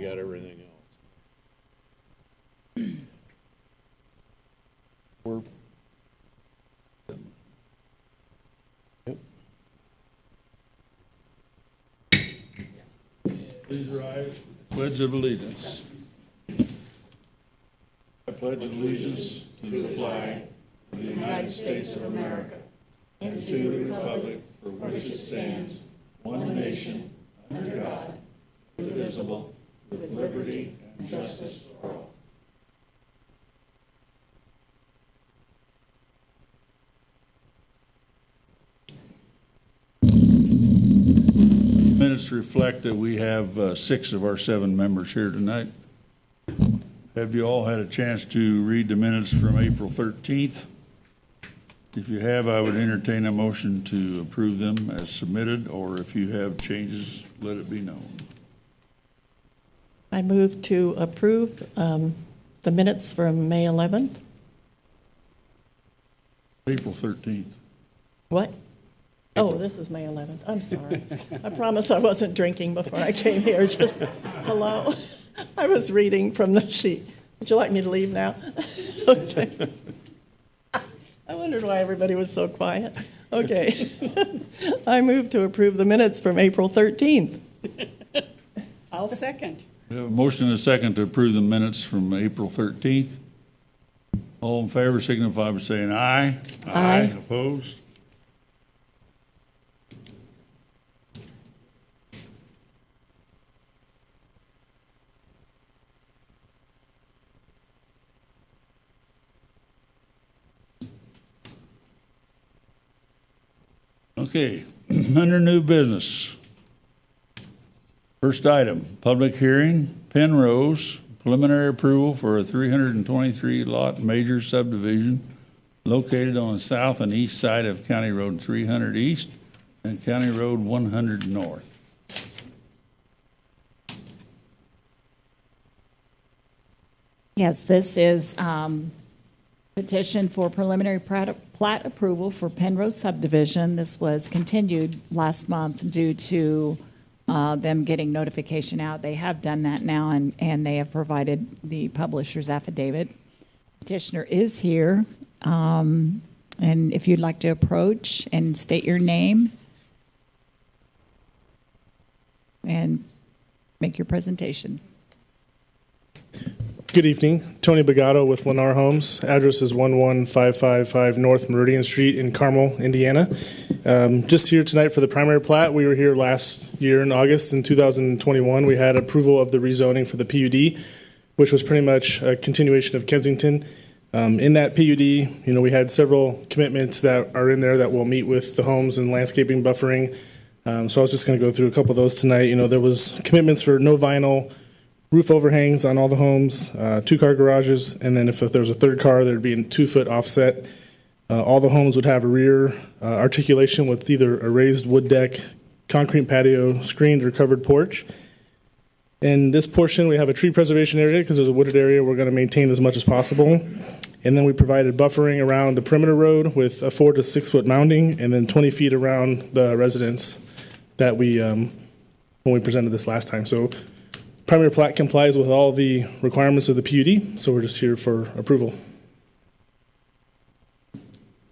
They got everything else. We're Please rise. Pledge of Allegiance. I pledge allegiance to the flag of the United States of America and to the republic for which it stands, one nation, under God, indivisible, with liberty and justice for all. Minutes reflect that we have 6 of our 7 members here tonight. Have you all had a chance to read the minutes from April 13th? If you have, I would entertain a motion to approve them as submitted, or if you have changes, let it be known. I move to approve the minutes from May 11th. April 13th. What? Oh, this is May 11th. I'm sorry. I promise I wasn't drinking before I came here. Just, hello. I was reading from the sheet. Would you like me to leave now? Okay. I wondered why everybody was so quiet. Okay. I move to approve the minutes from April 13th. I'll second. We have a motion and a second to approve the minutes from April 13th. All in favor signify by saying aye. Aye. Opposed? Okay, under new business. First item, public hearing, Penrose, preliminary approval for a 323 lot major subdivision located on the south and east side of County Road 300 East and County Road 100 North. Yes, this is petition for preliminary plat approval for Penrose Subdivision. This was continued last month due to them getting notification out. They have done that now, and they have provided the publisher's affidavit. Petitioner is here, and if you'd like to approach and state your name and make your presentation. Good evening. Tony Bagato with Lennar Homes. Address is 11555 North Meridian Street in Carmel, Indiana. Just here tonight for the primary plat. We were here last year in August in 2021. We had approval of the rezoning for the PUD, which was pretty much a continuation of Kensington. In that PUD, we had several commitments that are in there that will meet with the homes and landscaping buffering. So I was just going to go through a couple of those tonight. There was commitments for no vinyl, roof overhangs on all the homes, 2-car garages, and then if there's a third car, there'd be a 2-foot offset. All the homes would have a rear articulation with either a raised wood deck, concrete patio, screened or covered porch. In this portion, we have a tree preservation area because there's a wooded area we're going to maintain as much as possible. And then we provided buffering around the perimeter road with a 4 to 6 foot mounding, and then 20 feet around the residence that we when we presented this last time. So primary plat complies with all the requirements of the PUD, so we're just here for approval.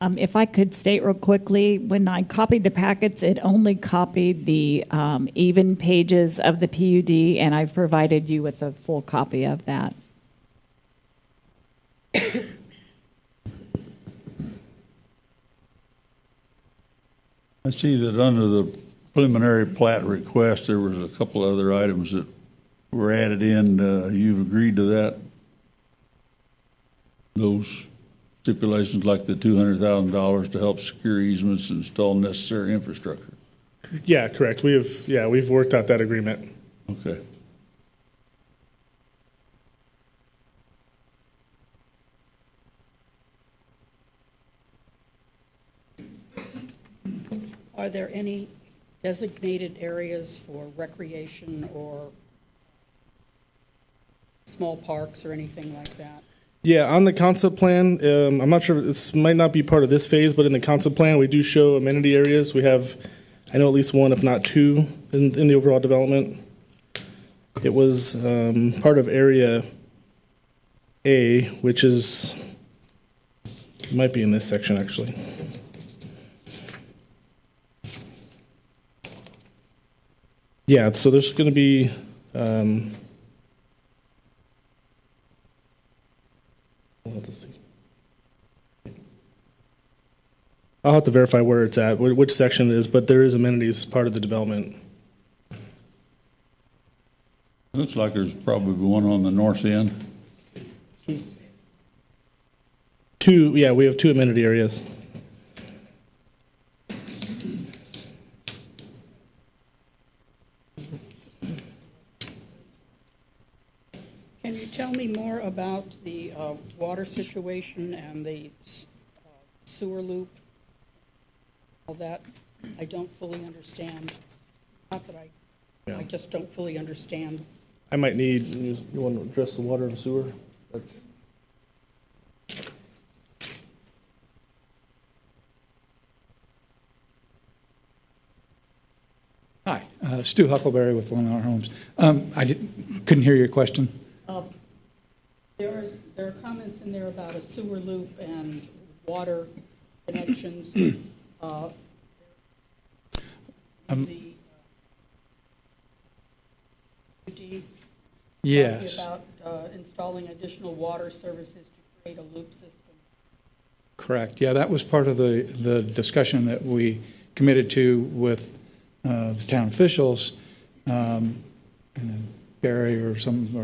If I could state real quickly, when I copied the packets, it only copied the even pages of the PUD, and I've provided you with a full copy of that. I see that under the preliminary plat request, there was a couple other items that were added in. You've agreed to that? Those stipulations like the $200,000 to help secure easements and install necessary infrastructure? Yeah, correct. We've worked out that agreement. Okay. Are there any designated areas for recreation or small parks or anything like that? Yeah, on the concept plan, I'm not sure, this might not be part of this phase, but in the concept plan, we do show amenity areas. We have, I know at least one, if not two, in the overall development. It was part of Area A, which might be in this section, actually. Yeah, so there's going to be, we'll have to see. I'll have to verify where it's at, which section it is, but there is amenities part of the development. Looks like there's probably one on the north end. We have two amenity areas. Can you tell me more about the water situation and the sewer loop? All that, I don't fully understand. Not that I just don't fully understand. I might need, you want to address the water and sewer? Hi, Stu Huckleberry with Lennar Homes. Couldn't hear your question. There are comments in there about a sewer loop and water connections. The Yes. talking about installing additional water services to create a loop system. Correct. Yeah, that was part of the discussion that we committed to with the town officials. And Barry or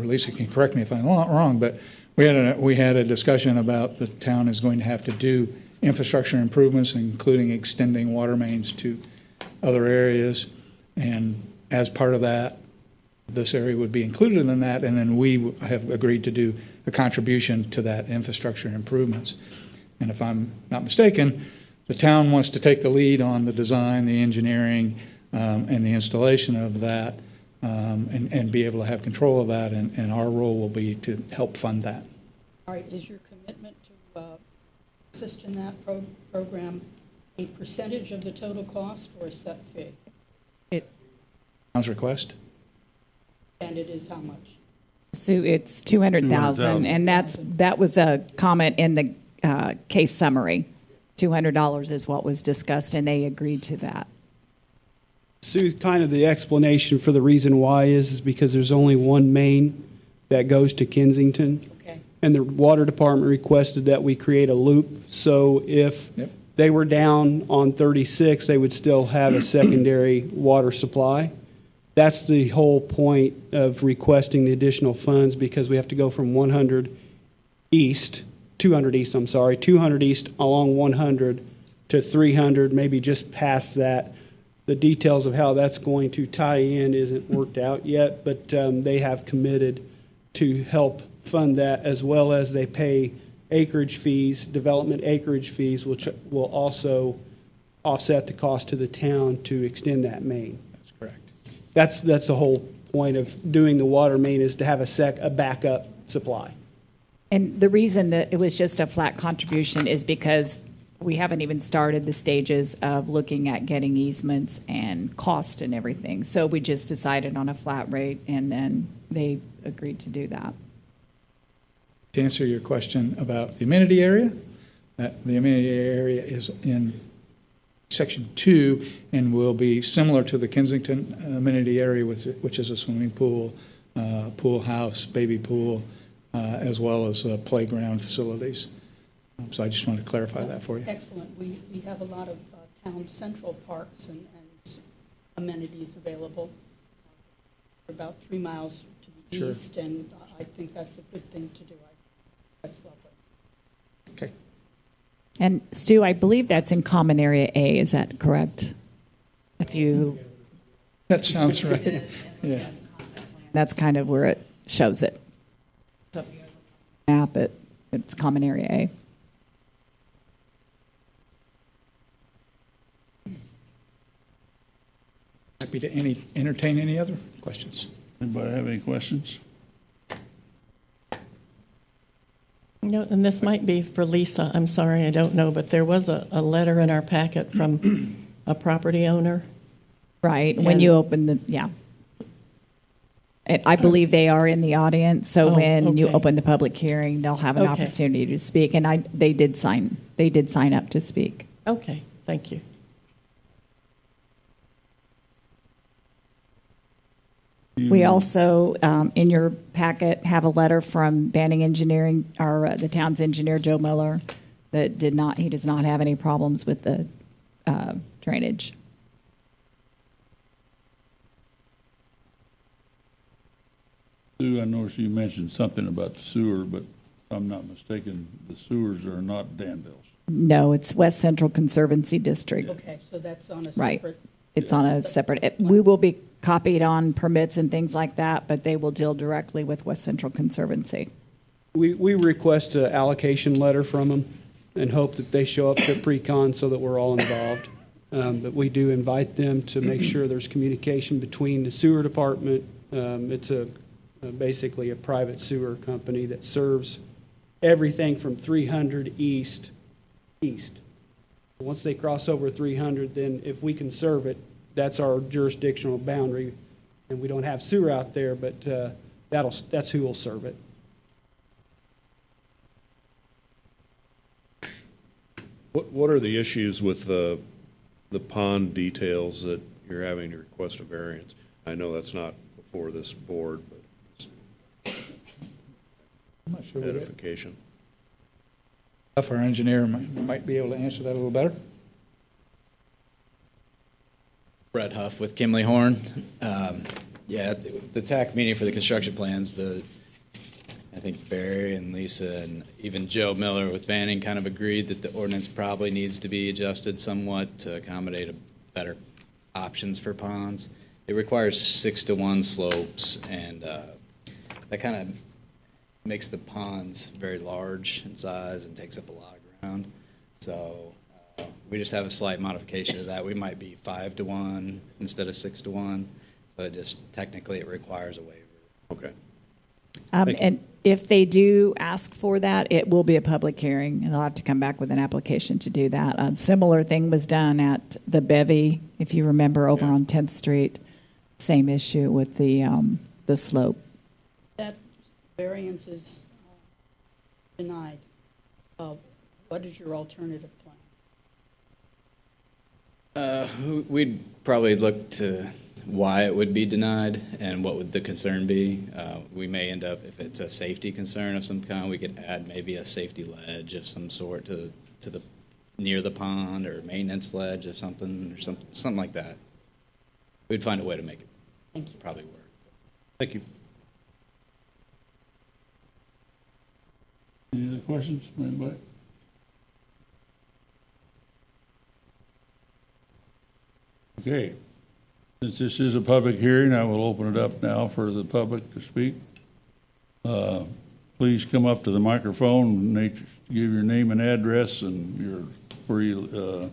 Lisa can correct me if I'm wrong, but we had a discussion about the town is going to have to do infrastructure improvements, including extending water mains to other areas. And as part of that, this area would be included in that, and then we have agreed to do a contribution to that infrastructure improvements. And if I'm not mistaken, the town wants to take the lead on the design, the engineering, and the installation of that, and be able to have control of that, and our role will be to help fund that. All right, is your commitment to assist in that program a percentage of the total cost or a set fee? Town's request? And it is how much? So it's 200,000, and that was a comment in the case summary. $200 is what was discussed, and they agreed to that. Sue, kind of the explanation for the reason why is because there's only one main that goes to Kensington. Okay. And the water department requested that we create a loop. So if they were down on 36, they would still have a secondary water supply. That's the whole point of requesting the additional funds, because we have to go from 200 east along 100 to 300, maybe just past that. The details of how that's going to tie in isn't worked out yet, but they have committed to help fund that, as well as they pay acreage fees, development acreage fees, which will also offset the cost to the town to extend that main. That's correct. That's the whole point of doing the water main, is to have a backup supply. And the reason that it was just a flat contribution is because we haven't even started the stages of looking at getting easements and cost and everything. So we just decided on a flat rate, and then they agreed to do that. To answer your question about the amenity area, the amenity area is in Section 2 and will be similar to the Kensington amenity area, which is a swimming pool, pool house, baby pool, as well as playground facilities. So I just wanted to clarify that for you. Excellent. We have a lot of town central parks and amenities available. We're about 3 miles to the Sure. east, and I think that's a good thing to do. That's lovely. Okay. And Stu, I believe that's in Common Area A, is that correct? That sounds right. Yeah. That's kind of where it shows it. Map it, it's Common Area A. Happy to entertain any other questions. Anybody have any questions? And this might be for Lisa, I'm sorry, I don't know, but there was a letter in our packet from a property owner. Right, when you open the, yeah. And I believe they are in the audience, so Oh, when you okay. open the public hearing, they'll have an Okay. opportunity to speak. And they did sign up to speak. Okay, thank you. We also, in your packet, have a letter from Banning Engineering, or the town's engineer, Joe Miller, that he does not have any problems with the drainage. Sue, I noticed you mentioned something about the sewer, but if I'm not mistaken, the sewers are not Danville's. No, it's West Central Conservancy District. Okay, so that's on a Right. separate. It's on a separate, we will be copied on permits and things like that, but they will deal directly with West Central Conservancy. We request an allocation letter from them and hope that they show up to pre-con so that we're all involved. But we do invite them to make sure there's communication between the sewer department. It's basically a private sewer company that serves everything from 300 east. Once they cross over 300, then if we can serve it, that's our jurisdictional boundary. And we don't have sewer out there, but that's who will serve it. What are the issues with the pond details that you're having to request a variance? I know that's not before this board, but I'm not sure. edification. If our engineer might be able to answer that a little better. Brett Huff with Kimley Horn. Yeah, the TAC meeting for the construction plans, I think Barry and Lisa and even Joe Miller with Banning kind of agreed that the ordinance probably needs to be adjusted somewhat to accommodate better options for ponds. It requires 6-to-1 slopes, and that kind of makes the ponds very large in size and takes up a lot of ground. So we just have a slight modification of that. We might be 5-to-1 instead of 6-to-1. So technically it requires a waiver. Okay. And if they do ask for that, it will be a public hearing, and they'll have to come back with an application to do that. A similar thing was done at the Bevy, if you remember, over on 10th Street. Same issue with the slope. That variance is denied. What is your alternative plan? We'd probably look to why it would be denied and what would the concern be. We may end up, if it's a safety concern of some kind, we could add maybe a safety ledge of some sort to the near the pond, or maintenance ledge of something, or something like that. We'd find a way to make it Thank you. probably work. Thank you. Any other questions from anybody? Okay. Since this is a public hearing, I will open it up now for the public to speak. Please come up to the microphone, give your name and address and where you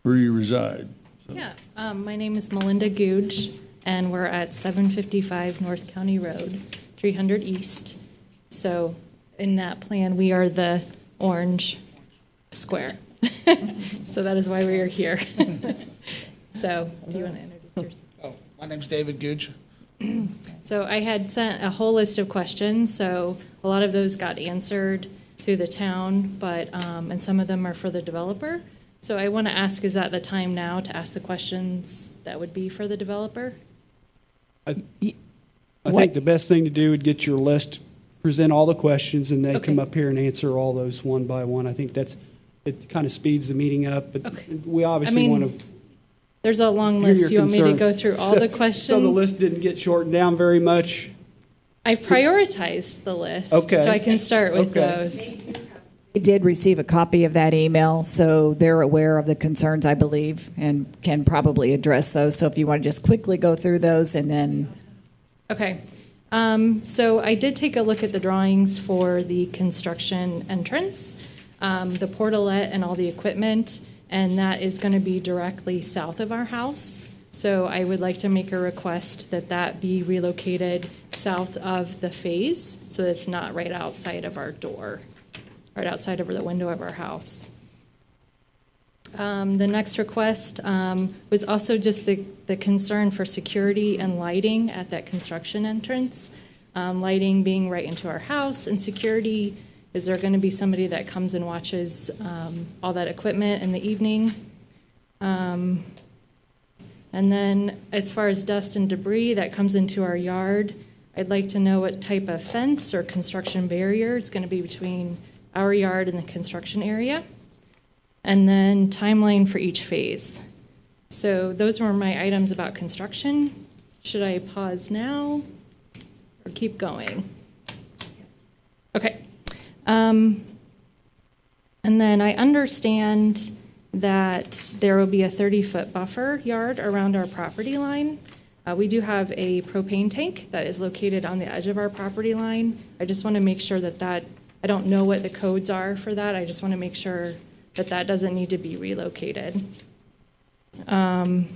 reside. Yeah, my name is Melinda Googe, and we're at 755 North County Road, 300 East. So in that plan, we are the orange square. So that is why we are here. So do you want to introduce yourself? Oh, my name's David Googe. So I had sent a whole list of questions, so a lot of those got answered through the town, but, and some of them are for the developer. So I want to ask, is that the time now to ask the questions that would be for the developer? I think the best thing to do would get your list, present all the questions, and they Okay. come up here and answer all those one by one. I think it kind of speeds the meeting up, but Okay. we obviously I mean, want to There's a long hear your list. You want me to concerns. go through all the questions? So the list didn't get shortened down very much. I prioritized the list, Okay. so I can start with Okay. those. I did receive a copy of that email, so they're aware of the concerns, I believe, and can probably address those. So if you want to just quickly go through those and then, Okay. So I did take a look at the drawings for the construction entrance, the portalette and all the equipment, and that is going to be directly south of our house. So I would like to make a request that that be relocated south of the phase, so that it's not right outside of our door, right outside of the window of our house. The next request was also just the concern for security and lighting at that construction entrance. Lighting being right into our house, and security, is there going to be somebody that comes and watches all that equipment in the evening? And then as far as dust and debris that comes into our yard, I'd like to know what type of fence or construction barrier is going to be between our yard and the construction area. And then timeline for each phase. So those were my items about construction. Should I pause now or keep going? Okay. And then I understand that there will be a 30-foot buffer yard around our property line. We do have a propane tank that is located on the edge of our property line. I just want to make sure that I don't know what the codes are for that. I just want to make sure that doesn't need to be relocated. And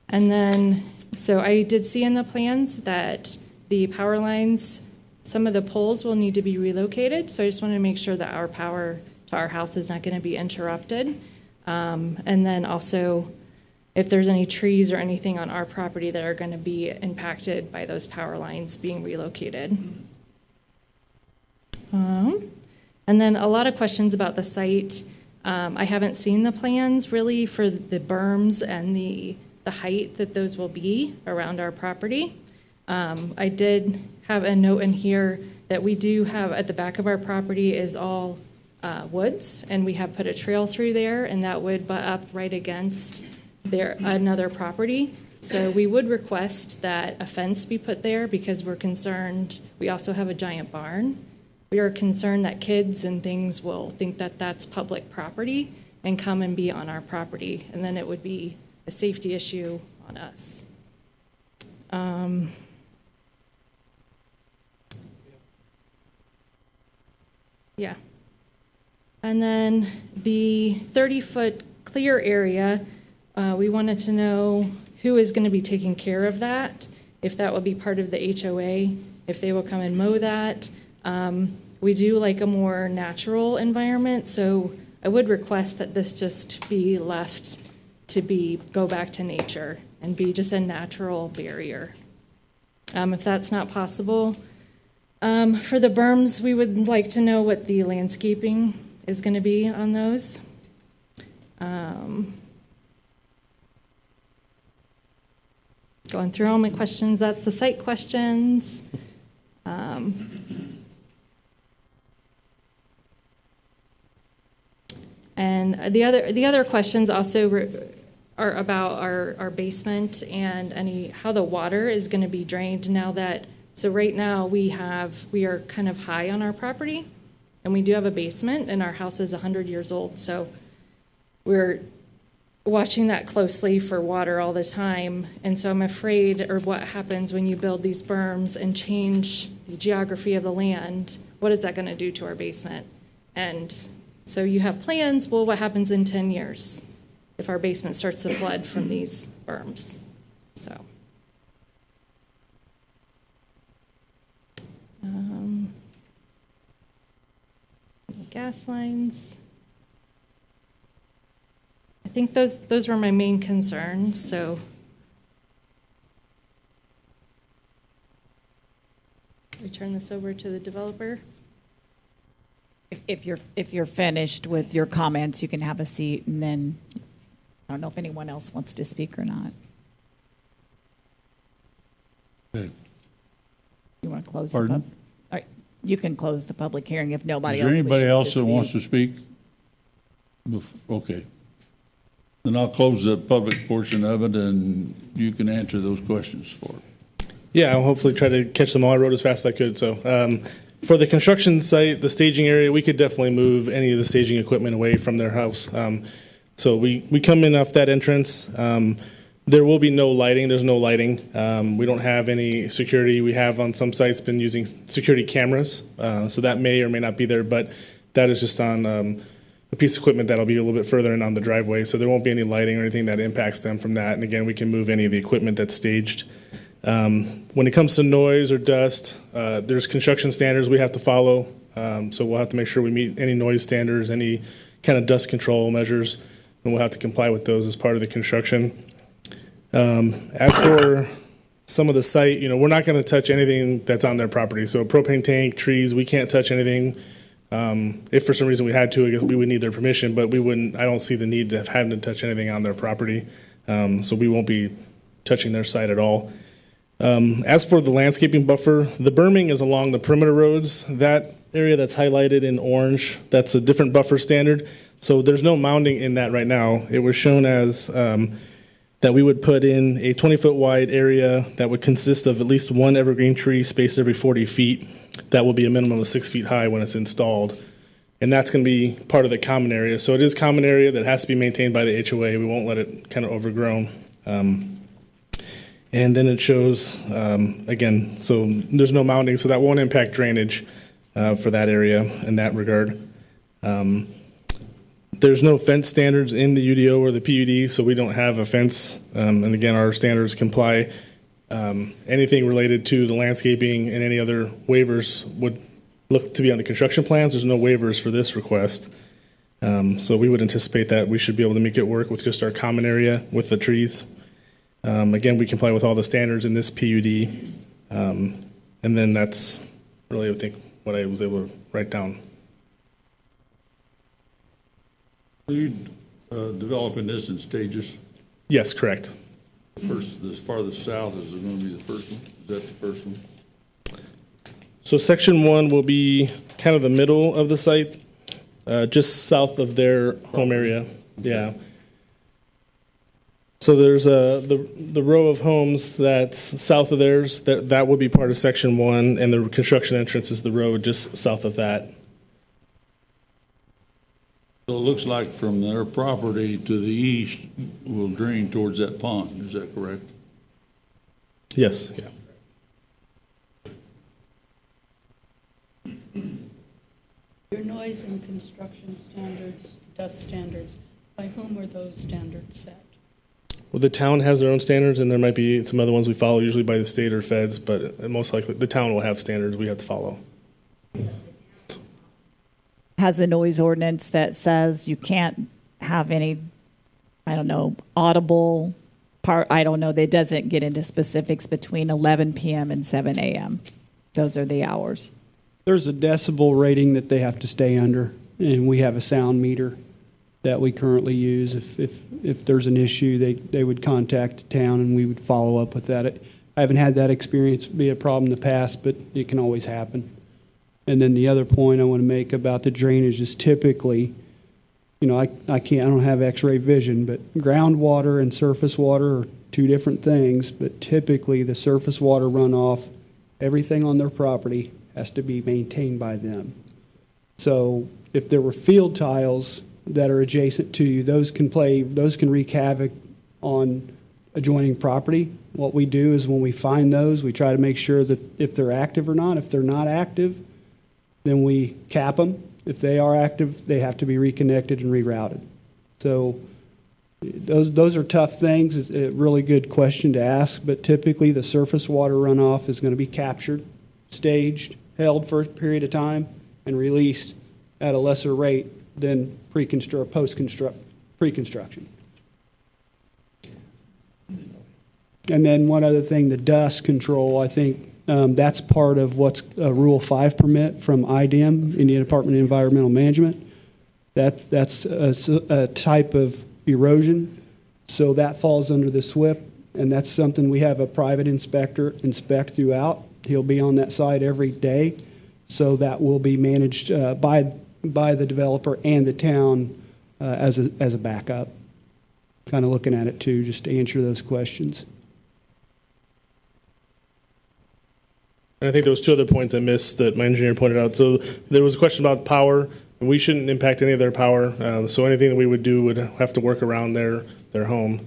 then, so I did see in the plans that the power lines, some of the poles will need to be relocated. So I just want to make sure that our power to our house is not going to be interrupted. And then also, if there's any trees or anything on our property that are going to be impacted by those power lines being relocated. And then a lot of questions about the site. I haven't seen the plans really for the berms and the height that those will be around our property. I did have a note in here that we do have at the back of our property is all woods, and we have put a trail through there, and that would butt up right against another property. So we would request that a fence be put there because we're concerned. We also have a giant barn. We are concerned that kids and things will think that that's public property and come and be on our property, and then it would be a safety issue on us. Yeah. And then the 30-foot clear area, we wanted to know who is going to be taking care of that, if that will be part of the HOA, if they will come and mow that. We do like a more natural environment, so I would request that this just be left to go back to nature and be just a natural barrier. If that's not possible, for the berms, we would like to know what the landscaping is going to be on those. Going through all my questions, that's the site questions. And the other questions also are about our basement and how the water is going to be drained now that, so right now we are kind of high on our property, and we do have a basement, and our house is 100 years old, so we're watching that closely for water all the time. And so I'm afraid, or what happens when you build these berms and change the geography of the land, what is that going to do to our basement? And so you have plans, well, what happens in 10 years if our basement starts to flood from these berms? So. Gas lines. I think those were my main concerns, so. We turn this over to the developer. If you're finished with your comments, you can have a seat, and then I don't know if anyone else wants to speak or not. Okay. You want to close Pardon? the all right, you can close the public hearing if nobody Is else there anybody wishes else to that wants to speak? Okay. Then I'll close the public portion of it, and you can answer those questions for it. Yeah, I'll hopefully try to catch them all. I wrote as fast as I could. So for the construction site, the staging area, we could definitely move any of the staging equipment away from their house. So we come in off that entrance. There will be no lighting. There's no lighting. We don't have any security. We have on some sites been using security cameras. So that may or may not be there, but that is just on a piece of equipment that'll be a little bit further in on the driveway. So there won't be any lighting or anything that impacts them from that. And again, we can move any of the equipment that's staged. When it comes to noise or dust, there's construction standards we have to follow. So we'll have to make sure we meet any noise standards, any kind of dust control measures, and we'll have to comply with those as part of the construction. As for some of the site, we're not going to touch anything that's on their property. So propane tank, trees, we can't touch anything. If for some reason we had to, I guess we would need their permission, but we wouldn't. I don't see the need to have had to touch anything on their property. So we won't be touching their site at all. As for the landscaping buffer, the berming is along the perimeter roads. That area that's highlighted in orange, that's a different buffer standard. So there's no mounding in that right now. It was shown as that we would put in a 20-foot wide area that would consist of at least one evergreen tree spaced every 40 feet. That will be a minimum of 6 feet high when it's installed. And that's going to be part of the common area. So it is common area that has to be maintained by the HOA. We won't let it kind of overgrown. And then it shows, again, so there's no mounding, so that won't impact drainage for that area in that regard. There's no fence standards in the UDO or the PUD, so we don't have a fence. And again, our standards comply. Anything related to the landscaping and any other waivers would look to be on the construction plans. There's no waivers for this request. So we would anticipate that we should be able to make it work with just our common area with the trees. Again, we comply with all the standards in this PUD. And then that's really, I think, what I was able to write down. Are you developing this in stages? Yes, correct. First, as farthest south is going to be the first one? Is that the first one? So section 1 will be kind of the middle of the site, just south of their home area. Yeah. So there's the row of homes that's south of theirs, that would be part of section 1, and the construction entrance is the road just south of that. So it looks like from their property to the east will drain towards that pond, is that correct? Yes, yeah. Your noise and construction standards, dust standards, by whom are those standards set? Well, the town has their own standards, and there might be some other ones we follow, usually by the state or feds, but most likely the town will have standards we have to follow. Has a noise ordinance that says you can't have any, audible part, that doesn't get into specifics between 11 p.m. and 7 a.m. Those are the hours. There's a decibel rating that they have to stay under, and we have a sound meter that we currently use. If there's an issue, they would contact the town, and we would follow up with that. I haven't had that experience be a problem in the past, but it can always happen. And then the other point I want to make about the drainage is typically, I don't have x-ray vision, but groundwater and surface water are two different things, but typically the surface water runoff, everything on their property has to be maintained by them. So if there were field tiles that are adjacent to you, those can wreak havoc on adjoining property. What we do is when we find those, we try to make sure that if they're active or not. If they're not active, then we cap them. If they are active, they have to be reconnected and rerouted. So those are tough things. It's a really good question to ask, but typically the surface water runoff is going to be captured, staged, held for a period of time, and released at a lesser rate than pre-construction. And then one other thing, the dust control, I think that's part of what's a Rule 5 permit from IDEM, Indiana Department of Environmental Management. That's a type of erosion, so that falls under the SWIP, and that's something we have a private inspector inspect throughout. He'll be on that site every day, so that will be managed by the developer and the town as a backup. Kind of looking at it too, just to answer those questions. And I think there was two other points I missed that my engineer pointed out. So there was a question about power, and we shouldn't impact any of their power. So anything that we would do would have to work around their home.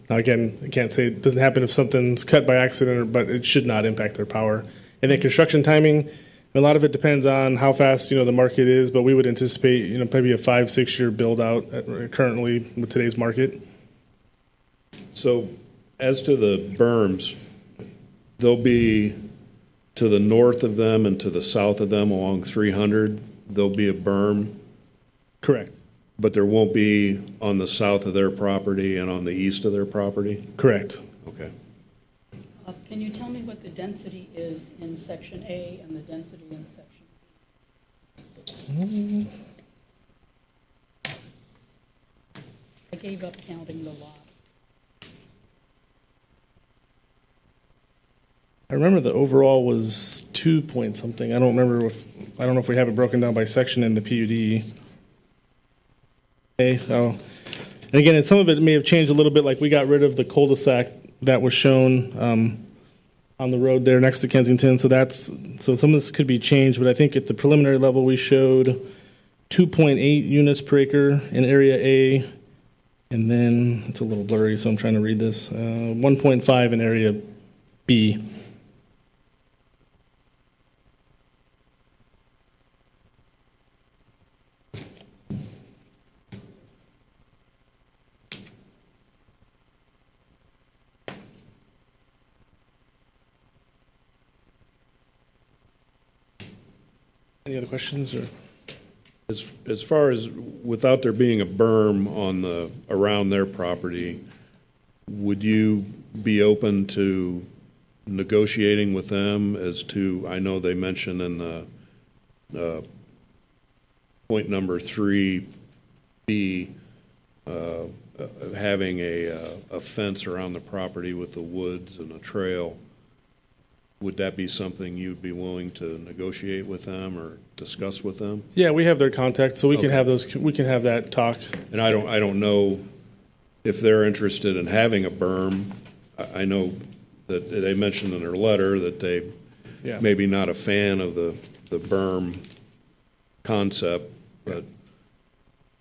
Now again, I can't say it doesn't happen if something's cut by accident, but it should not impact their power. And then construction timing, a lot of it depends on how fast the market is, but we would anticipate maybe a 5-6 year build out currently with today's market. So as to the berms, they'll be to the north of them and to the south of them along 300, there'll be a berm, Correct. but there won't be on the south of their property and on the east of their property? Correct. Okay. Can you tell me what the density is in Section A and the density in Section B? I gave up counting the lots. I remember the overall was 2 point something. I don't know if we have it broken down by section in the PUD. Okay, and again, some of it may have changed a little bit, like we got rid of the cul-de-sac that was shown on the road there next to Kensington, so some of this could be changed, but I think at the preliminary level, we showed 2.8 units per acre in Area A, and then, it's a little blurry, so I'm trying to read this, 1.5 in Area B. Any other questions, or? As far as without there being a berm around their property, would you be open to negotiating with them as to, I know they mentioned in the point number 3B, having a fence around the property with the woods and a trail. Would that be something you'd be willing to negotiate with them or discuss with them? Yeah, we have their contact, so we can Okay. have we can have that talk. And I don't know if they're interested in having a berm. I know that they mentioned in their letter that they Yeah. maybe not a fan of the berm concept, but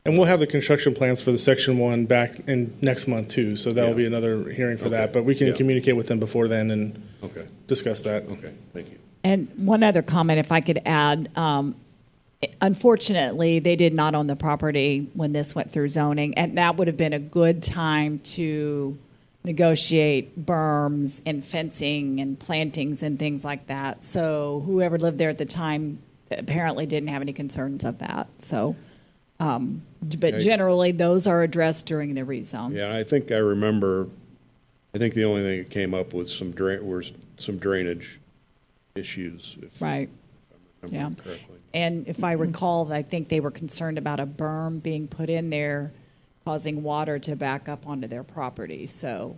And we'll have the construction plans for the section 1 back in next month too, so that'll Yeah. be another hearing for Okay. that, but we can Yeah. communicate with them before then and okay, discuss that. okay, thank you. And one other comment, if I could add, unfortunately, they did not own the property when this went through zoning, and that would have been a good time to negotiate berms and fencing and plantings and things like that. So whoever lived there at the time apparently didn't have any concerns of that, so. But Okay. generally, those are addressed during the rezone. Yeah, I think I remember, I think the only thing that came up was some drainage issues, if Right. I Yeah. remember correctly. And if I recall, I think they were concerned about a berm being put in there, causing water to back up onto their property, so.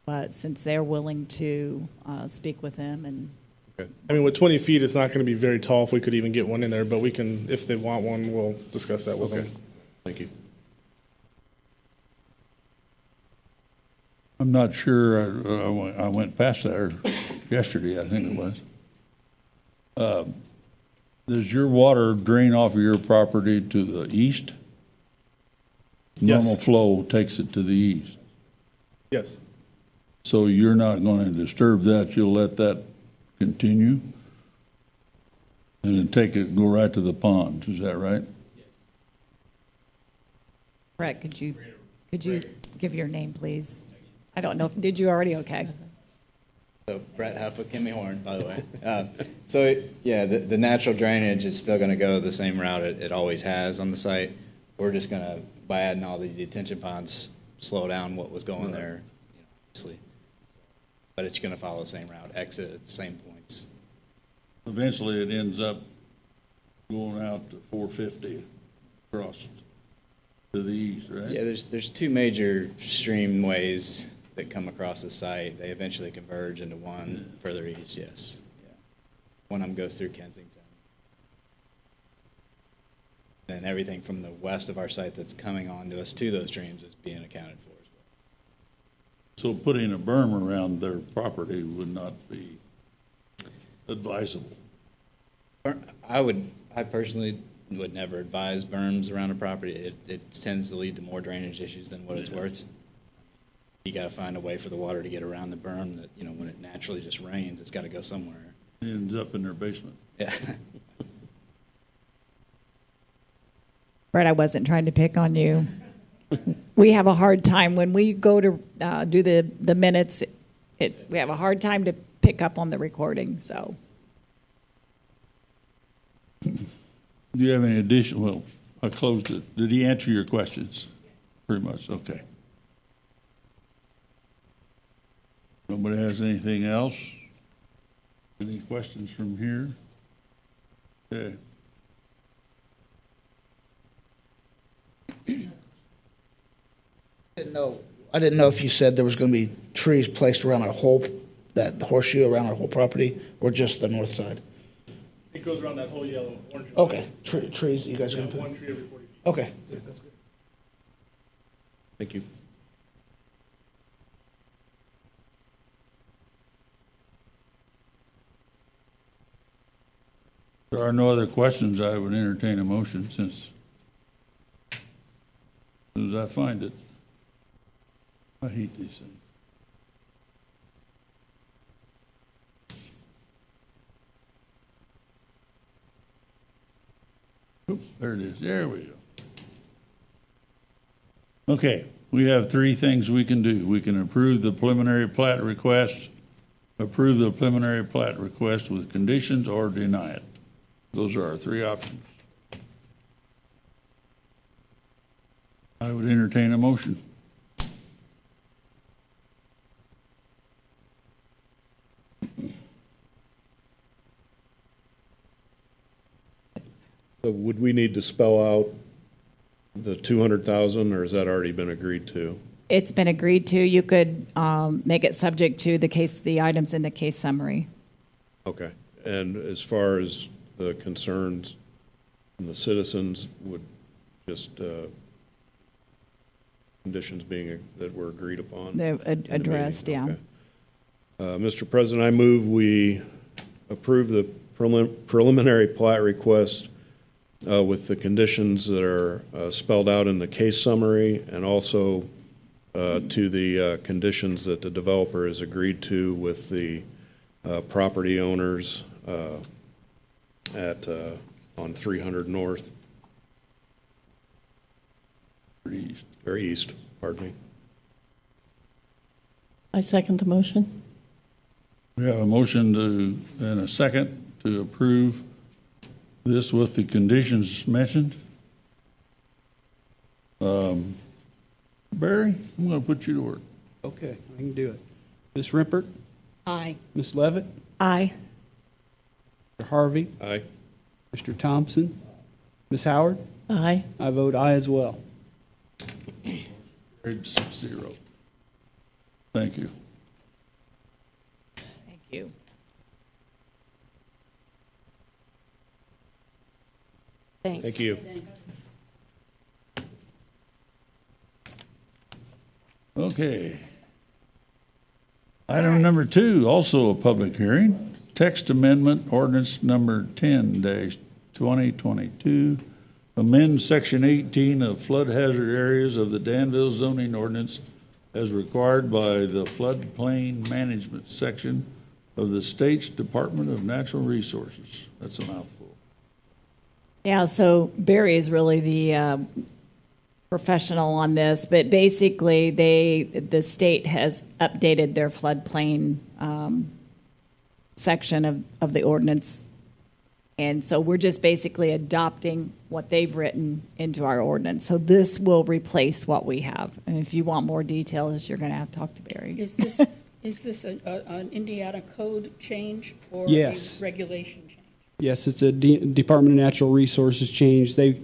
But since they're willing to speak with them and, Okay, I mean, with 20 feet, it's not going to be very tall if we could even get one in there, but we can, if they want one, we'll discuss that with okay, them. thank you. I'm not sure, I went past there yesterday, I think it was. Does your water drain off of your property to the east? Yes. Normal flow takes it to the east. Yes, So you're not going to disturb that, you'll let that continue? And then go right to the ponds, is that right? Brett, could you give your name, please? I don't know, did you already? Okay. So Brett Huff with Kimmy Horn, by the way. So, yeah, the natural drainage is still going to go the same route it always has on the site. We're just going to, by adding all the detention ponds, slow down what was going there, obviously. But it's going to follow the same route, exit at the same points. Eventually, it ends up going out to 450 across to the east, right? Yeah, there's two major streamways that come across the site. They eventually converge into one further east, yes. Yeah. One of them goes through Kensington. And everything from the west of our site that's coming on to us to those streams is being accounted for as well. So putting a berm around their property would not be advisable. I personally would never advise berms around a property. It tends to lead to more drainage issues than what it's worth. You gotta find a way for the water to get around the berm that, when it naturally just rains, it's gotta go somewhere. It ends up in their basement. Yeah. Brett, I wasn't trying to pick on you. We have a hard time when we go to do the minutes, we have a hard time to pick up on the recording, so. Do you have any additional, well, I closed it. Did he answer your questions? Pretty much, okay. Nobody has anything else? Any questions from here? Okay. I didn't know if you said there was going to be trees placed around that horseshoe around our whole property, or just the north side? It goes around that whole yellow, orange. Okay, trees you guys are going to put? One tree every 40 feet. Okay, good, that's good. Thank you. If there are no other questions, I would entertain a motion since, as soon as I find it. I hate these things. Oop, there it is. There we go. Okay, we have three things we can do. We can approve the preliminary plat request, approve the preliminary plat request with conditions, or deny it. Those are our three options. I would entertain a motion. So would we need to spell out the 200,000, or has that already been agreed to? It's been agreed to. You could make it subject to the items in the case summary. Okay. And as far as the concerns from the citizens, would just conditions being that were agreed upon? They're in the meeting? addressed, yeah. Okay. Mr. President, I move we approve the preliminary plat request with the conditions that are spelled out in the case summary, and also to the conditions that the developer has agreed to with the property owners on 300 North. Or East, pardon me. I second the motion. We have a motion and a second to approve this with the conditions mentioned. Barry, I'm going to put you to work. Okay, I can do it. Ms. Rippert, Aye. Ms. Levitt, Aye. Mr. Harvey, Aye. Mr. Thompson, Ms. Howard. Aye. I vote aye as well. Carried 6-0. Thank you. Thank you. Thanks. Thank you. Okay. Item number 2, also a public hearing. Text amendment ordinance number 10-2022. Amend section 18 of flood hazard areas of the Danville zoning ordinance as required by the floodplain management section of the state's Department of Natural Resources. That's a mouthful. Yeah, so Barry is really the professional on this, but basically the state has updated their floodplain section of the ordinance. And so we're just basically adopting what they've written into our ordinance. So this will replace what we have. And if you want more details, you're going to have to talk to Barry. Is this an Indiana code change or Yes. a regulation change? Yes, it's a Department of Natural Resources change. They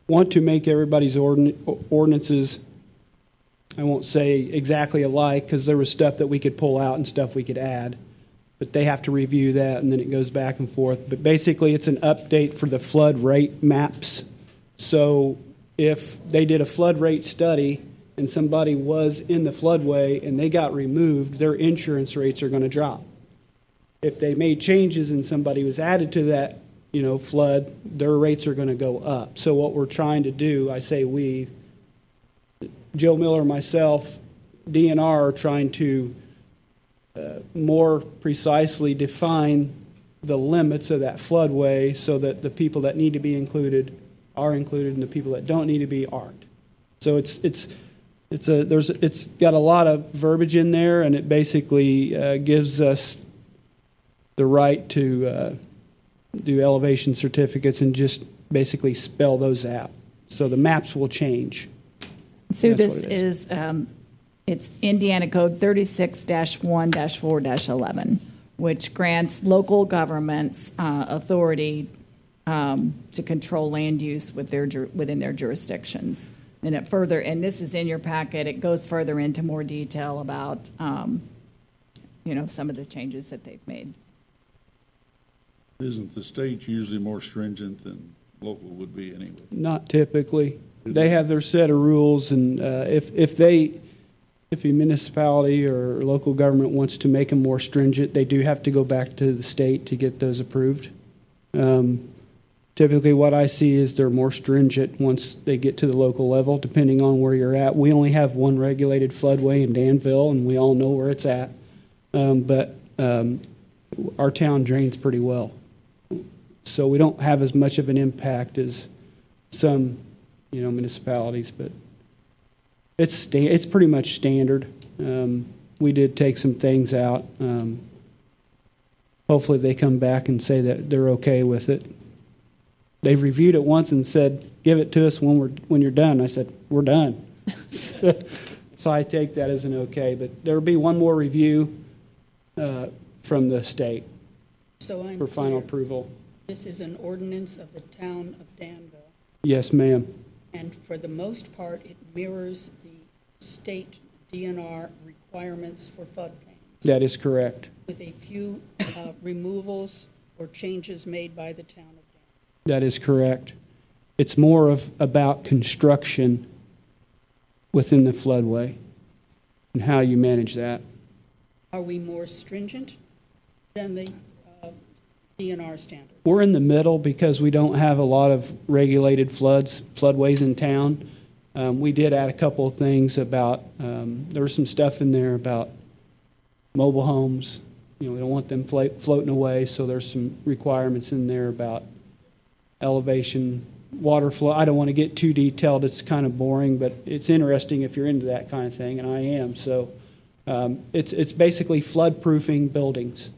want to make everybody's ordinances, I won't say exactly alike, because there was stuff that we could pull out and stuff we could add. But they have to review that, and then it goes back and forth. But basically, it's an update for the flood rate maps. So if they did a flood rate study and somebody was in the floodway and they got removed, their insurance rates are going to drop. If they made changes and somebody was added to that, flood, their rates are going to go up. So what we're trying to do, I say we, Joe Miller, myself, DNR are trying to more precisely define the limits of that floodway so that the people that need to be included are included and the people that don't need to be aren't. So it's got a lot of verbiage in there, and it basically gives us the right to do elevation certificates and just basically spell those out. So the maps will change. So That's this what it is, it's Indiana Code 36-1-4-11, which grants local governments authority to control land use within their jurisdictions. And and this is in your packet, it goes further into more detail about, some of the changes that they've made. Isn't the state usually more stringent than local would be anyway? Not typically. They have their set of rules, and if a municipality or local government wants to make them more stringent, they do have to go back to the state to get those approved. Typically, what I see is they're more stringent once they get to the local level, depending on where you're at. We only have one regulated floodway in Danville, and we all know where it's at. But our town drains pretty well. So we don't have as much of an impact as some, municipalities, but it's pretty much standard. We did take some things out. Hopefully they come back and say that they're okay with it. They've reviewed it once and said, give it to us when you're done. I said, we're done. So I take that as an okay, but there'll be one more review from the state So I'm for final clear. approval. This is an ordinance of the town of Danville, Yes, ma'am. and for the most part, it mirrors the state DNR requirements for floodplains, That is correct. with a few removals or changes made by the town of Danville. That is correct. It's more about construction within the floodway and how you manage that. Are we more stringent than the DNR standards? We're in the middle because we don't have a lot of regulated floodways in town. We did add a couple of things about, there was some stuff in there about mobile homes. We don't want them floating away, so there's some requirements in there about elevation, water flow. I don't want to get too detailed. It's kind of boring, but it's interesting if you're into that kind of thing, and I am. So it's basically flood-proofing buildings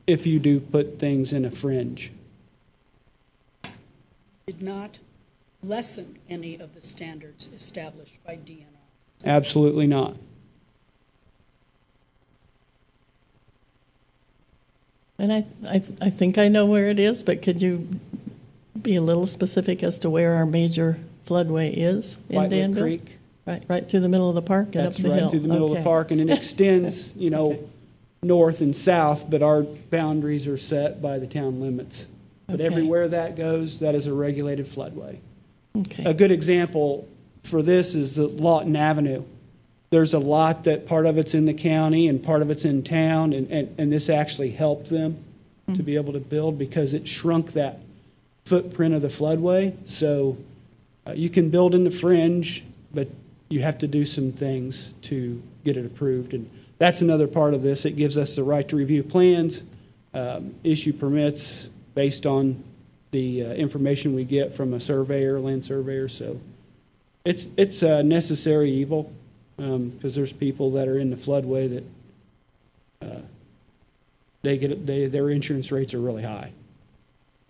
if you do put things in a fringe. Did not lessen any of the standards established by DNR. Absolutely not. And I think I know where it is, but could you be a little specific as to where our major floodway is in White Lake Danville? Creek. Right through the middle of the park and up That's the hill? right through the middle of the Okay. park, and it extends, north and south, but our boundaries are set by the town limits. But Okay. everywhere that goes, that is a regulated floodway. A Okay, good example for this is the Lawton Avenue. There's a lot that part of it's in the county and part of it's in town, and this actually helped them to be able to build because it shrunk that footprint of the floodway. So you can build in the fringe, but you have to do some things to get it approved. And that's another part of this. It gives us the right to review plans, issue permits based on the information we get from a surveyor, land surveyor. So it's a necessary evil because there's people that are in the floodway that their insurance rates are really high.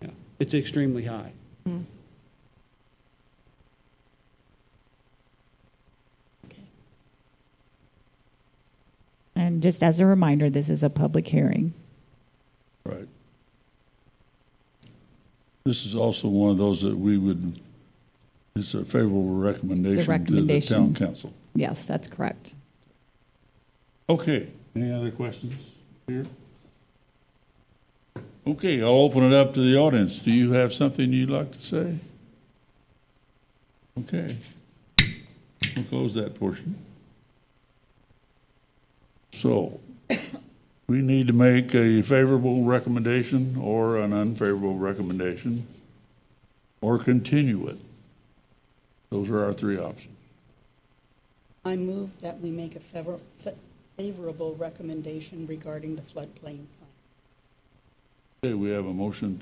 Yeah, it's extremely high. And just as a reminder, this is a public hearing. Right. This is also one of those that it's a favorable recommendation to the recommendation. town council. Yes, that's correct. Okay, any other questions here? Okay, I'll open it up to the audience. Do you have something you'd like to say? Okay. We'll close that portion. So, we need to make a favorable recommendation or an unfavorable recommendation or continue it. Those are our three options. I move that we make a favorable recommendation regarding the floodplain plan. Okay, we have a motion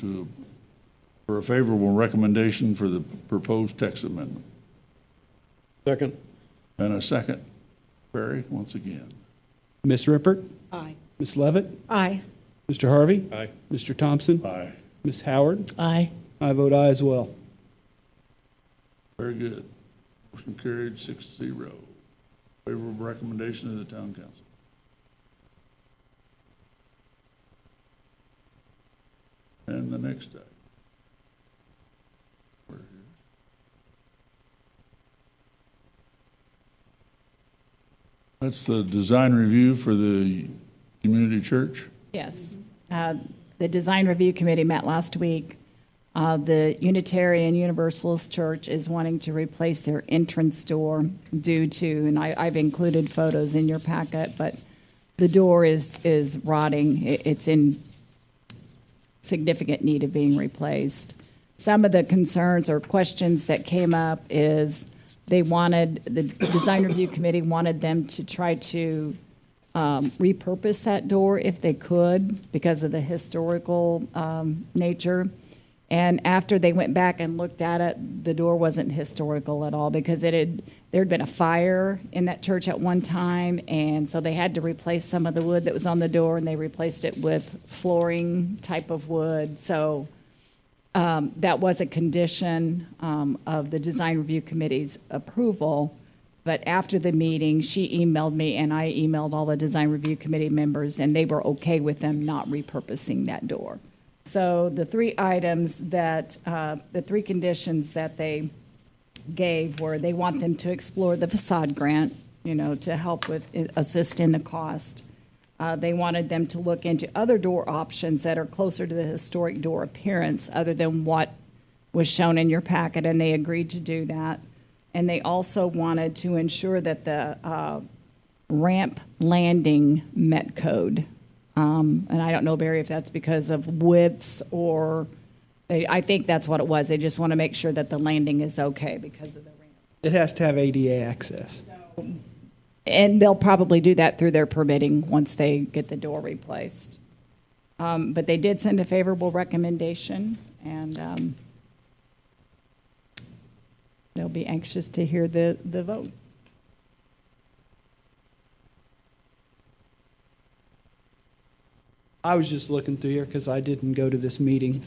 for a favorable recommendation for the proposed text amendment. Second. And a second. Barry, once again. Ms. Rippert, Aye. Ms. Levitt, aye. Mr. Harvey? Aye. Mr. Thompson? Aye. Ms. Howard? Aye. I vote aye as well. Very good. Motion carried 6-0. Favorable recommendation of the town council. And the next item. Where is it? That's the design review for the community church. Yes. The Design Review Committee met last week. The Unitarian Universalist Church is wanting to replace their entrance door due to, and I've included photos in your packet, but the door is rotting. It's in significant need of being replaced. Some of the concerns or questions that came up is the Design Review Committee wanted them to try to repurpose that door if they could because of the historical nature. And after they went back and looked at it, the door wasn't historical at all because there'd been a fire in that church at one time, and so they had to replace some of the wood that was on the door, and they replaced it with flooring type of wood. So that was a condition of the Design Review Committee's approval. But after the meeting, she emailed me, and I emailed all the Design Review Committee members, and they were okay with them not repurposing that door. So the three conditions that they gave were they want them to explore the facade grant, to help assist in the cost. They wanted them to look into other door options that are closer to the historic door appearance other than what was shown in your packet, and they agreed to do that. And they also wanted to ensure that the ramp landing met code. And I don't know, Barry, if that's because of widths or, I think that's what it was. They just want to make sure that the landing is okay because of the ramp. It has to have ADA access. And they'll probably do that through their permitting once they get the door replaced. But they did send a favorable recommendation, and they'll be anxious to hear the vote. I was just looking through here because I didn't go to this meeting.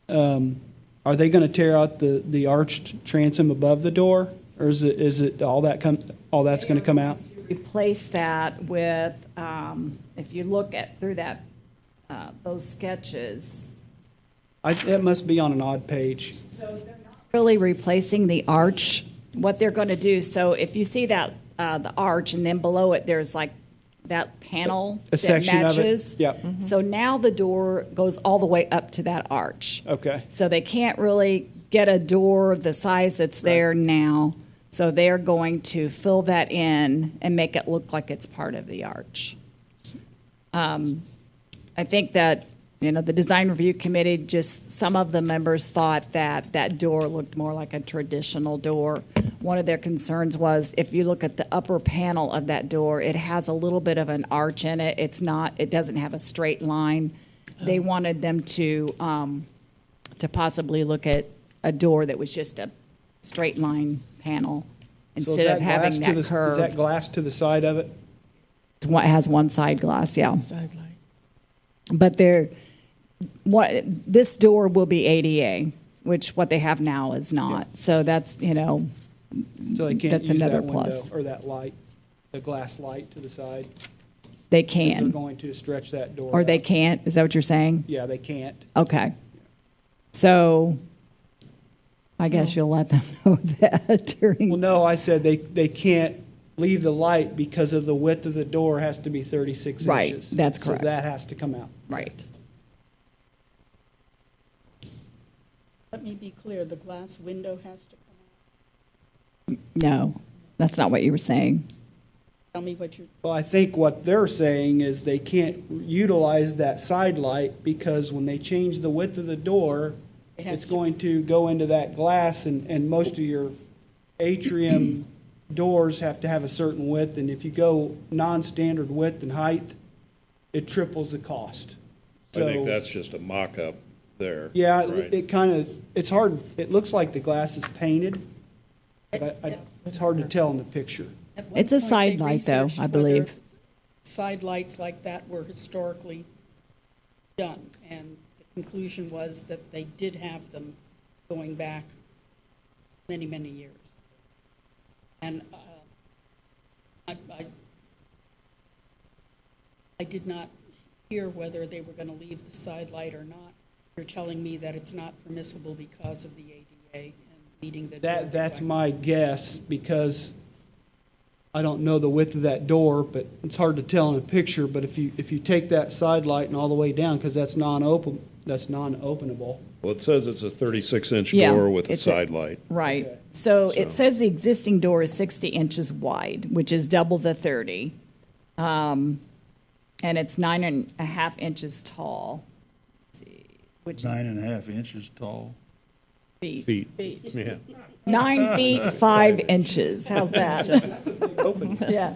Are they going to tear out the arched transom above the door, or is it all that's going to come out? Replace that with, if you look through those sketches. That must be on an odd page. So they're not really replacing the arch. What they're going to do, so if you see that, the arch, and then below it, there's like that panel A that section matches. of it? Yep. So now the door goes all the way up to that arch. Okay. So they can't really get a door the size that's there now. So they're going to fill that in and make it look like it's part of the arch. I think that, the Design Review Committee, some of the members thought that that door looked more like a traditional door. One of their concerns was if you look at the upper panel of that door, it has a little bit of an arch in it. It doesn't have a straight line. They wanted them to possibly look at a door that was just a straight line panel So is instead that of having glass to that curve. Is that glass to the side of it? It has one side glass, yeah. Side light. But this door will be ADA, which what they have now is not. So that's, So they can't That's use another that window plus. or that light, the glass light to the side? they Because they're can. going to stretch that door Or they out. can't, is that what you're saying? Yeah, they can't. Okay. So I guess you'll let them know that Well, during, no, I said they can't leave the light because of the width of the door has to be 36 Right, inches. that's correct. So that has to come out. right. Let me be clear, the glass window has to come out. No, that's not what you were saying. Tell me what you, Well, I think what they're saying is they can't utilize that side light because when they change the width of the door, It has it's to- going to go into that glass, and most of your atrium doors have to have a certain width, and if you go non-standard width and height, it triples the cost. I think So- that's just a mock-up there. Yeah, right? it kind of, it's hard, it looks like the glass is painted, but it's hard to tell in the picture. at one It's a point, side they light, though, researched I whether believe. Side lights like that were historically done. And the conclusion was that they did have them going back many, many years. And I did not hear whether they were going to leave the side light or not. You're telling me that it's not permissible because of the ADA and meeting the. That's my guess, because I don't know the width of that door, but it's hard to tell in a picture. But if you take that side light and all the way down, because that's non-openable. Well, it says it's a 36-inch Yeah, door with a it's side light. Right. Okay. So So- it says the existing door is 60 inches wide, which is double the 30. And it's 9.5 inches tall. Let's see, which is 9.5 inches tall. feet. Feet. Yeah. 9 feet, 5 inches. How's that? Yeah.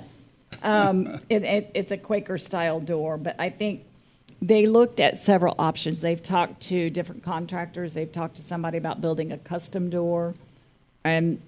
It's a Quaker-style door, but I think they looked at several options. They've talked to different contractors. They've talked to somebody about building a custom door. And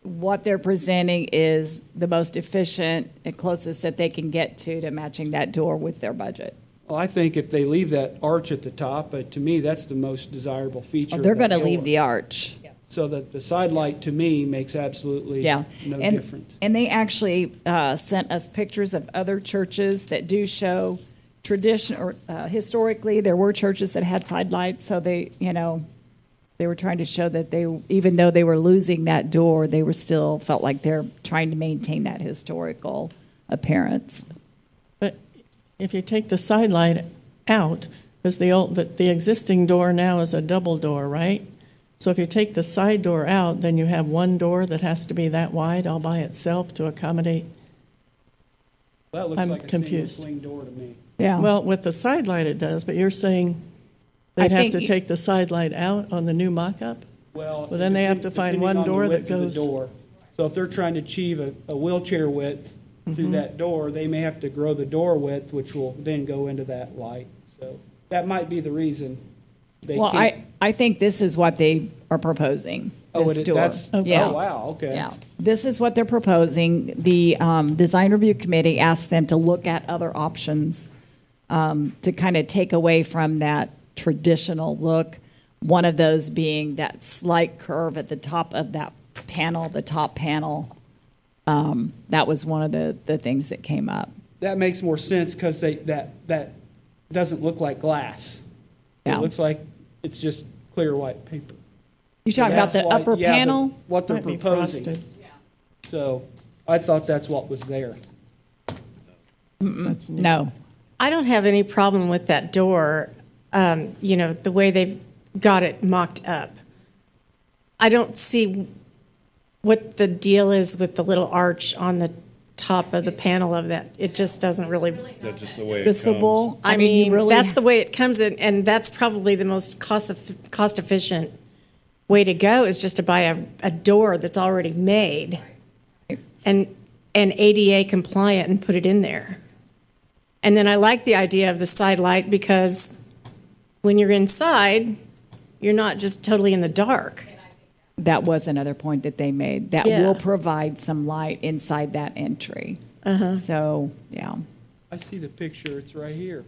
what they're presenting is the most efficient and closest that they can get to matching that door with their budget. Well, I think if they leave that arch at the top, to me, that's the most desirable feature. of They're that going to leave door. the arch. So that the side light, to me, makes absolutely Yeah. no And- difference. And they actually sent us pictures of other churches that do show tradition, or historically, there were churches that had side lights, so they were trying to show that they, even though they were losing that door, they were still felt like they're trying to maintain that historical appearance. But if you take the side light out, because the existing door now is a double door, right? So if you take the side door out, then you have one door that has to be that wide all by itself to accommodate. That looks I'm like a single confused. swing door to me. Yeah. Well, with the side light it does, but you're saying I they'd have think to you- take the side light out on the new mock-up? Well, Well, then they have to find depending one on the door that width of the goes- door. So if they're trying to achieve a wheelchair width through Mm-hmm. that door, they may have to grow the door width, which will then go into that light. So that might be the reason they Well, can't. I think this is what they are proposing, Oh, this door. that's, Yeah. oh, wow, okay. Yeah, this is what they're proposing. The design review committee asked them to look at other options to kind of take away from that traditional look. One of those being that slight curve at the top of that panel, the top panel. That was one of the things that came up. That makes more sense because that doesn't look like glass. Yeah. It looks like it's just clear white paper. You talking about That's the why- upper yeah, panel? What they're Might be proposing. frosted. So I thought that's what was there. That's new. No. I don't have any problem with that door, the way they've got it mocked up. I don't see what the deal is with the little arch on the top of the panel of that. It just doesn't really, That's just the way it comes. Visible? I you mean, really- that's the way it comes in, and that's probably the most cost-efficient way to go, is just to buy a door that's already made and ADA compliant and put it in there. And then I like the idea of the side light, because when you're inside, you're not just totally in the dark. That was another point that they made. That Yeah. will provide some light inside that entry. So, yeah. I see the picture, it's right here.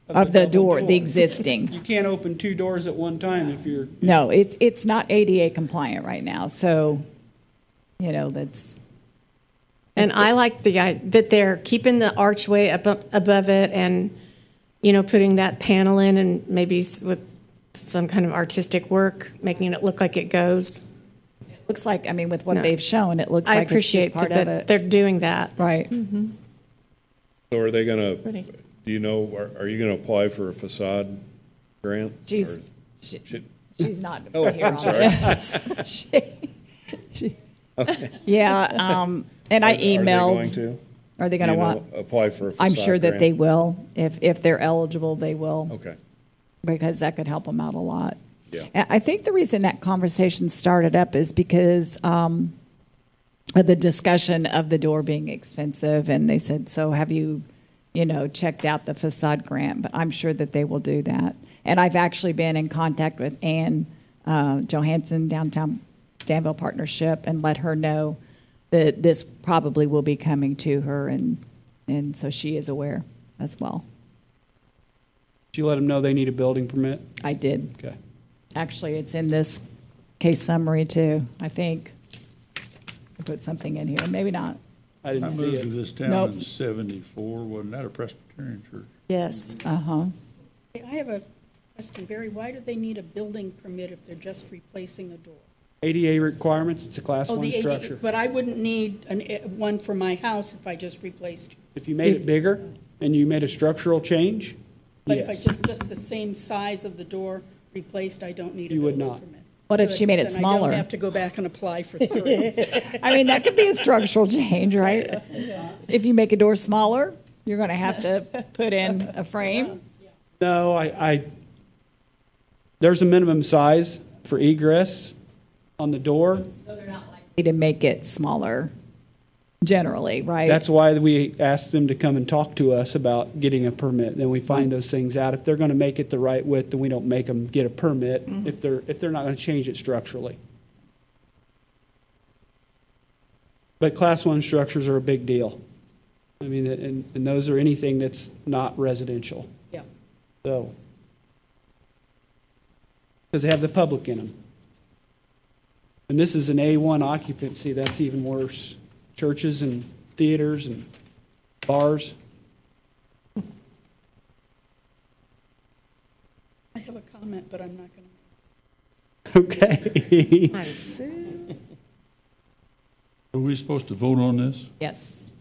Of the double door, the existing. You can't open two doors at one time if you're, No, it's not ADA compliant right now, so, that's, And I like that they're keeping the archway above it, and, putting that panel in, and maybe with some kind of artistic work, making it look like it goes. looks like, with what No. they've shown, it looks I like it's just appreciate part of that it. they're doing that. Right. So are they gonna, Pretty. do you know, are you gonna apply for a facade grant? She's, Or she- should- she's not Oh, here I'm on sorry. this. Yeah, and I Are they emailed. going to? Are they Do going to you know, want? apply for a facade I'm sure that grant? they will. If they're eligible, they will. Okay, Because that could help them out a lot. Yeah. And I think the reason that conversation started up is because of the discussion of the door being expensive, and they said, so have you, checked out the facade grant? But I'm sure that they will do that. And I've actually been in contact with Ann Johansson, Downtown Danville Partnership, and let her know that this probably will be coming to her, and so she is aware as well. you let them know they need a building permit? I did. Okay. Actually, it's in this case summary too, I think. I put something in here, maybe not. I I didn't see moved to it. this town Nope. in 74, wasn't that a Presbyterian church? Yes. Uh-huh. I have a question, Barry. Why do they need a building permit if they're just replacing a door? ADA requirements, it's a class Oh, one the ADA, structure. but I wouldn't need one for my house if I just replaced. If you made it bigger and you made a structural change, But if I yes. just the same size of the door replaced, I don't need a You would building not. permit. What if she made it Then I smaller? don't have to go back and apply for three. I mean, that could be a structural change, right? If you make a door smaller, you're gonna have to put in a frame. No, there's a minimum size for egress on the door. To make it smaller, generally, right? That's why we asked them to come and talk to us about getting a permit. Then we find those things out. If they're going to make it the right width, then we don't make them get a permit if they're not going to change it structurally. But class one structures are a big deal. I mean, and those are anything that's not residential. Yeah. So, because they have the public in them. And this is an A1 occupancy, that's even worse. Churches and theaters and bars. I have a comment, but I'm not going to. Okay. Are we supposed to vote on this? Yes,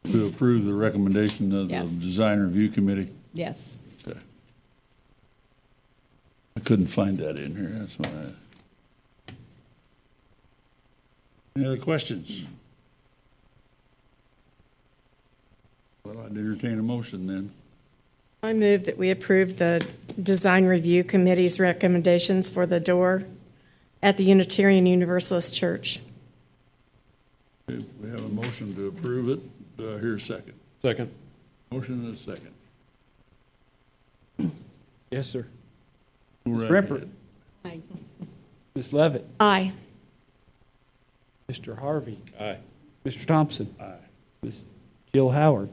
To approve the recommendation of the Yes. Design Review Committee? yes. Okay. I couldn't find that in here, that's why. Any other questions? Well, I'd entertain a motion then. I move that we approve the Design Review Committee's recommendations for the door at the Unitarian Universalist Church. Okay, we have a motion to approve it. Do I hear a second? Second. Motion and a second. Yes, sir. Go Ms. right Rimpert. ahead. Aye. Ms. Levitt. Aye. Mr. Harvey. Aye. Mr. Thompson. Aye. Ms. Jill Howard.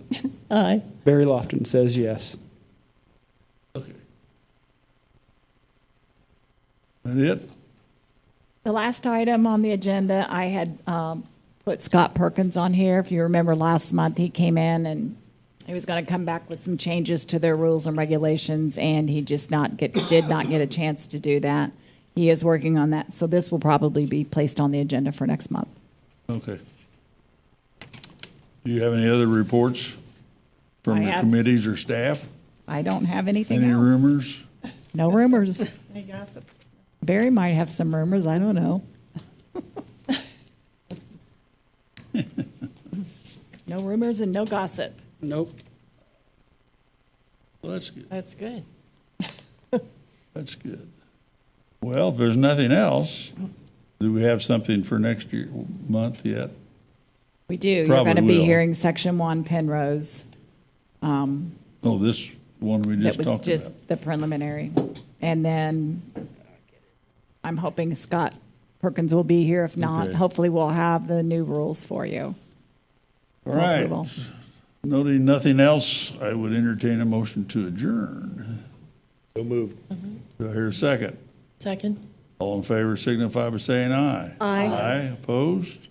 Aye. Barry Lofton says yes. Okay. That it? The last item on the agenda, I had put Scott Perkins on here. If you remember last month, he came in and he was going to come back with some changes to their rules and regulations, and he just did not get a chance to do that. He is working on that, so this will probably be placed on the agenda for next month. Okay. Do you have any other reports from I the have- committees or staff? I don't have anything Any else. rumors? No rumors. Any gossip? Barry might have some rumors, I don't know. No rumors and no gossip. Nope. Well, that's good. That's good. That's good. Well, if there's nothing else, do we have something for next month yet? We do. You're Probably going to be will. hearing Section 1 Penrose. Oh, this one we That just was talked about. just the preliminary. And then I'm hoping Scott Perkins will be here. If not, Okay. hopefully we'll have the new rules for you. All for right. approval. Noting nothing else, I would entertain a motion to adjourn. So moved. Do I hear a second? Second? All in favor signify by saying aye. Aye. Aye, opposed?